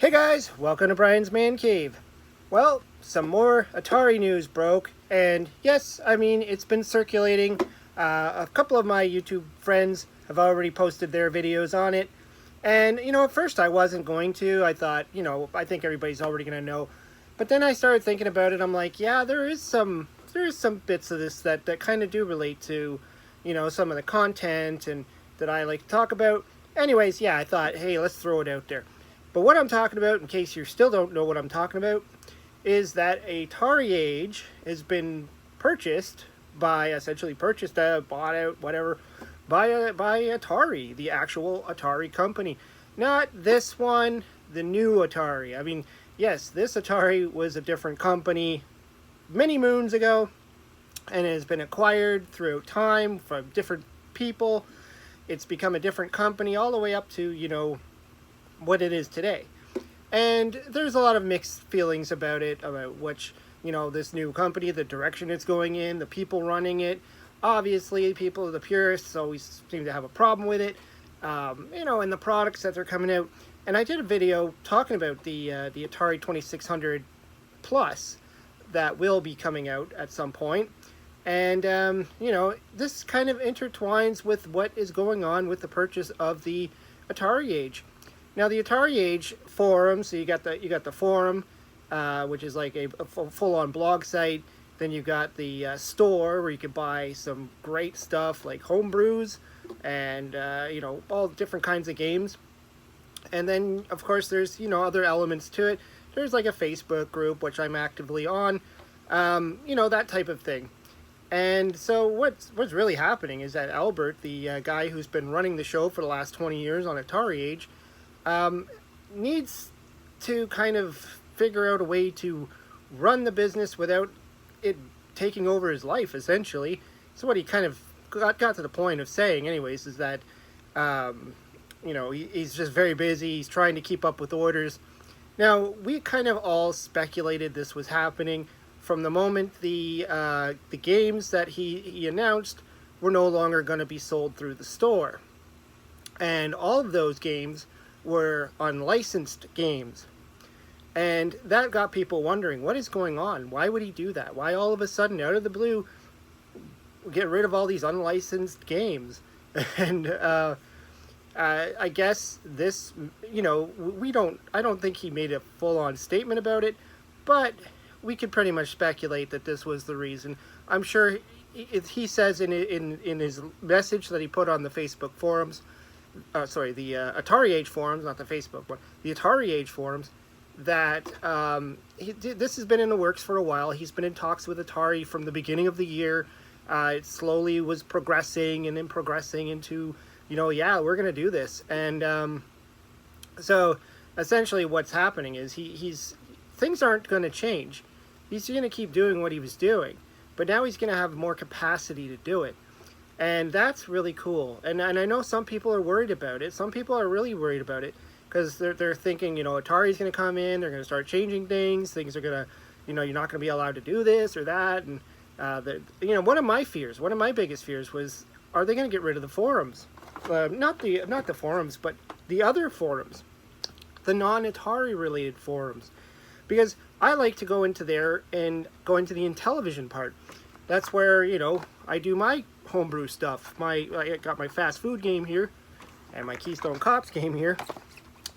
Hey guys, welcome to Brian's Man Cave. Well, some more Atari news broke, and yes, I mean, it's been circulating. A couple of my YouTube friends have already posted their videos on it. And, at first I wasn't going to. I thought, I think everybody's already going to know. But then I started thinking about it. I'm like, yeah, there is some bits of this that kind of do relate to, some of the content and that I like to talk about. Anyways, yeah, I thought, hey, let's throw it out there. But what I'm talking about, in case you still don't know what I'm talking about, is that Atari Age has been essentially purchased, bought out, whatever, by Atari, the actual Atari company. Not this one, the new Atari. I mean, yes, this Atari was a different company many moons ago, and it has been acquired throughout time from different people. It's become a different company all the way up to, what it is today. And there's a lot of mixed feelings about it, about which, this new company, the direction it's going in, the people running it. Obviously, the purists always seem to have a problem with it, and the products that are coming out. And I did a video talking about the Atari 2600 Plus that will be coming out at some point. And, this kind of intertwines with what is going on with the purchase of the Atari Age. Now, the Atari Age forum, so you got the forum, which is like a full-on blog site. Then you've got the store where you can buy some great stuff like homebrews and, all different kinds of games. And then, of course, there's, other elements to it. There's like a Facebook group, which I'm actively on, that type of thing. And so what's really happening is that Albert, the guy who's been running the show for the last 20 years on Atari Age, needs to kind of figure out a way to run the business without it taking over his life, essentially. So what he kind of got to the point of saying, anyways, is that, he's just very busy. He's trying to keep up with orders. Now, we kind of all speculated this was happening from the moment the games that he announced were no longer going to be sold through the store. And all of those games were unlicensed games. And that got people wondering, what is going on? Why would he do that? Why all of a sudden, out of the blue, get rid of all these unlicensed games? And I guess this, I don't think he made a full-on statement about it, but we could pretty much speculate that this was the reason. I'm sure he says in his message that he put on the Facebook forums, the Atari Age forums, not the Facebook one, the Atari Age forums, that this has been in the works for a while. He's been in talks with Atari from the beginning of the year. It slowly was progressing and then progressing into, we're going to do this. And so essentially what's happening is things aren't going to change. He's going to keep doing what he was doing, but now he's going to have more capacity to do it. And that's really cool. And I know some people are worried about it. Some people are really worried about it because they're thinking, Atari's going to come in, they're going to start changing things. Things are going to, you're not going to be allowed to do this or that. And, one of my biggest fears was, are they going to get rid of the forums? Not the forums, but the other forums, the non-Atari related forums. Because I like to go into there and go into the Intellivision part. That's where, I do my homebrew stuff. I got my fast food game here and my Keystone Cops game here.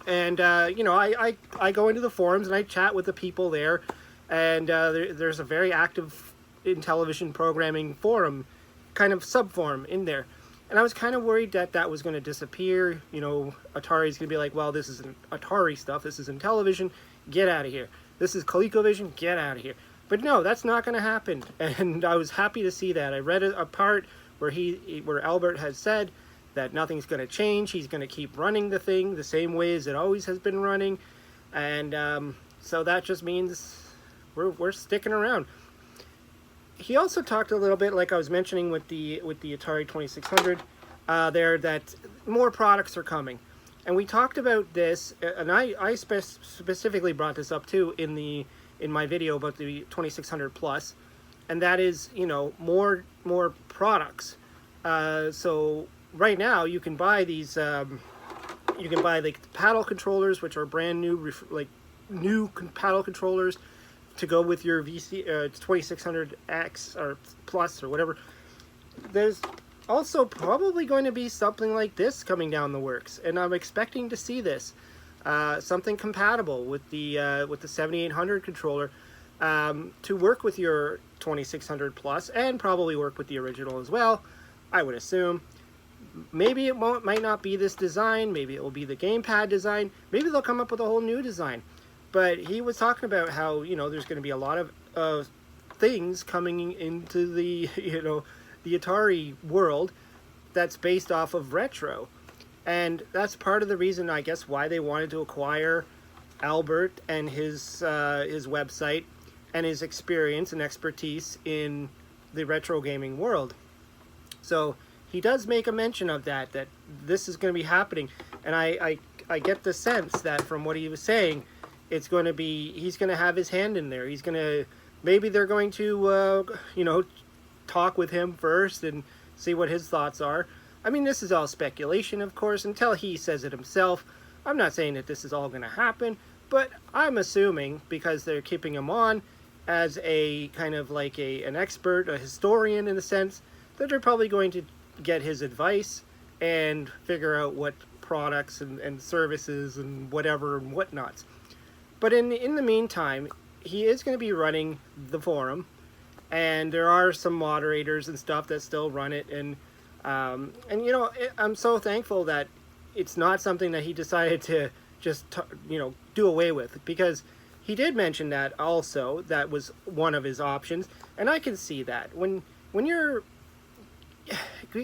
And, I go into the forums and I chat with the people there. And there's a very active Intellivision programming forum, kind of sub-forum in there. And I was kind of worried that was going to disappear. Atari's going to be like, well, this isn't Atari stuff. This is Intellivision. Get out of here. This is ColecoVision. Get out of here. But no, that's not going to happen. And I was happy to see that. I read a part where Albert has said that nothing's going to change. He's going to keep running the thing the same way as it always has been running. And so that just means we're sticking around. He also talked a little bit, like I was mentioning with the Atari 2600 there, that more products are coming. And we talked about this, and I specifically brought this up too in my video about the 2600 Plus, and that is, more products. So right now you can buy these You can buy like the paddle controllers, which are brand new, paddle controllers to go with your VC 2600X or Plus or whatever. There's also probably going to be something like this coming down the works, and I'm expecting to see this. Something compatible with the 7800 controller to work with your 2600 Plus, and probably work with the original as well, I would assume. Maybe it might not be this design, maybe it will be the gamepad design, maybe they'll come up with a whole new design. But he was talking about how, there's going to be a lot of things coming into the, the Atari world that's based off of retro. And that's part of the reason, I guess, why they wanted to acquire Albert and his website and his experience and expertise in the retro gaming world. So he does make a mention of that this is going to be happening. And I get the sense that from what he was saying, it's going to be, he's going to have his hand in there. He's going to, maybe they're going to, talk with him first and see what his thoughts are. I mean, this is all speculation, of course, until he says it himself. I'm not saying that this is all going to happen, but I'm assuming, because they're keeping him on as a kind of like an expert, a historian in a sense, that they're probably going to get his advice and figure out what products and services and whatever and whatnots. But in the meantime, he is going to be running the forum, and there are some moderators and stuff that still run it, and I'm so thankful that it's not something that he decided to just do away with, because he did mention that also. That was one of his options, and I can see that when you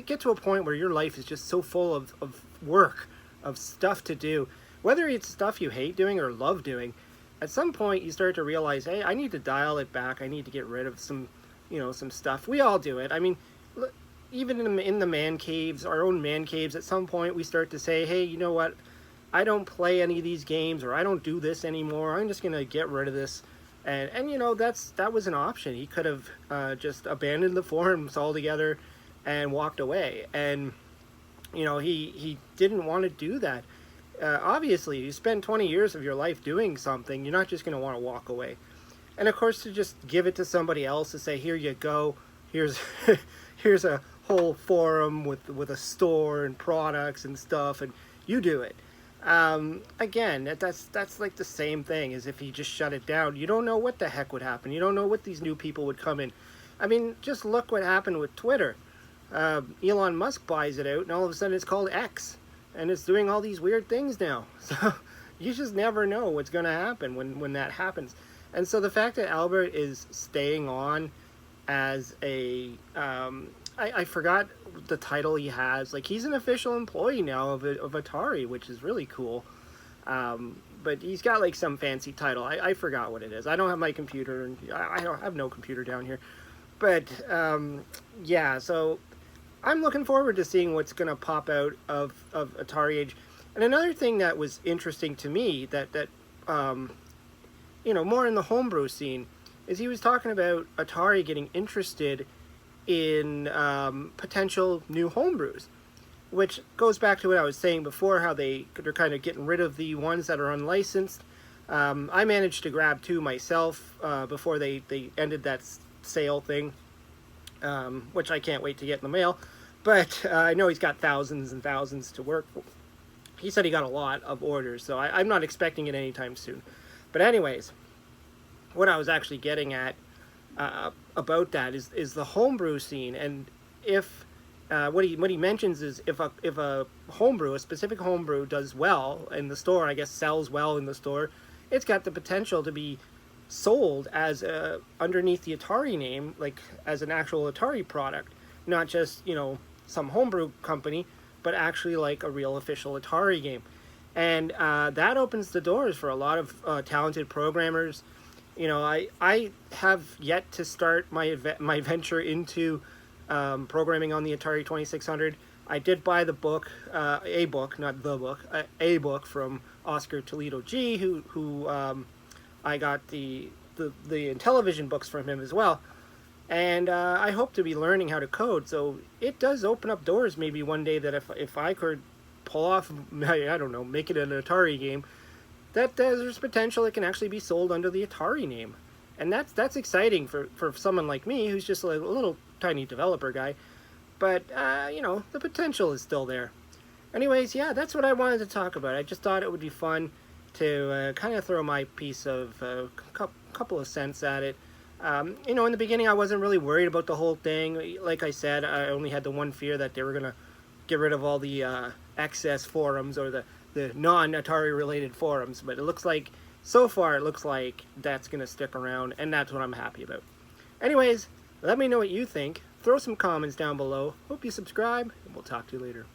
get to a point where your life is just so full of work, of stuff to do, whether it's stuff you hate doing or love doing, at some point you start to realize, hey, I need to dial it back. I need to get rid of some stuff. We all do it. I mean, even in the man caves, our own man caves, at some point we start to say, hey, you know what? I don't play any of these games, or I don't do this anymore. I'm just going to get rid of this. And that was an option. He could have just abandoned the forums altogether and walked away. And, he didn't want to do that. Obviously, you spend 20 years of your life doing something, you're not just going to want to walk away. And of course, to just give it to somebody else to say, here you go, here's here's a whole forum with a store and products and stuff, and you do it. Again, that's like the same thing as if he just shut it down. You don't know what the heck would happen. You don't know what these new people would come in. I mean, just look what happened with Twitter. Elon Musk buys it out, and all of a sudden it's called X, and it's doing all these weird things now. So you just never know what's going to happen when that happens. And so the fact that Albert is staying on as a I forgot the title he has. Like, he's an official employee now of Atari, which is really cool. But he's got like some fancy title. I forgot what it is. I don't have my computer, and I have no computer down here. But yeah, so I'm looking forward to seeing what's going to pop out of Atari Age. And another thing that was interesting to me that more in the homebrew scene, is he was talking about Atari getting interested in potential new homebrews, which goes back to what I was saying before, how they're kind of getting rid of the ones that are unlicensed. I managed to grab 2 myself before they ended that sale thing, which I can't wait to get in the mail. But I know he's got thousands and thousands to work for. He said he got a lot of orders, so I'm not expecting it anytime soon. But anyways, what I was actually getting at about that is the homebrew scene, and if what he mentions is if a homebrew, a specific homebrew, does well in the store, I guess sells well in the store, it's got the potential to be sold as underneath the Atari name, like as an actual Atari product, not just some homebrew company, but actually like a real official Atari game. And that opens the doors for a lot of talented programmers. I have yet to start my venture into programming on the Atari 2600. I did buy the book, a book, not the book, a book from Oscar Toledo G, who I got the Intellivision books from him as well. And I hope to be learning how to code, so it does open up doors maybe one day that if I could pull off, I don't know, make it an Atari game, that there's potential it can actually be sold under the Atari name. And that's exciting for someone like me who's just a little tiny developer guy. But, the potential is still there. Anyways, yeah, that's what I wanted to talk about. I just thought it would be fun to kind of throw my piece of couple of cents at it. In the beginning, I wasn't really worried about the whole thing. Like I said, I only had the one fear that they were going to get rid of all the excess forums or the non-Atari related forums. But so far, it looks like that's going to stick around, and that's what I'm happy about. Anyways, let me know what you think. Throw some comments down below. Hope you subscribe, and we'll talk to you later.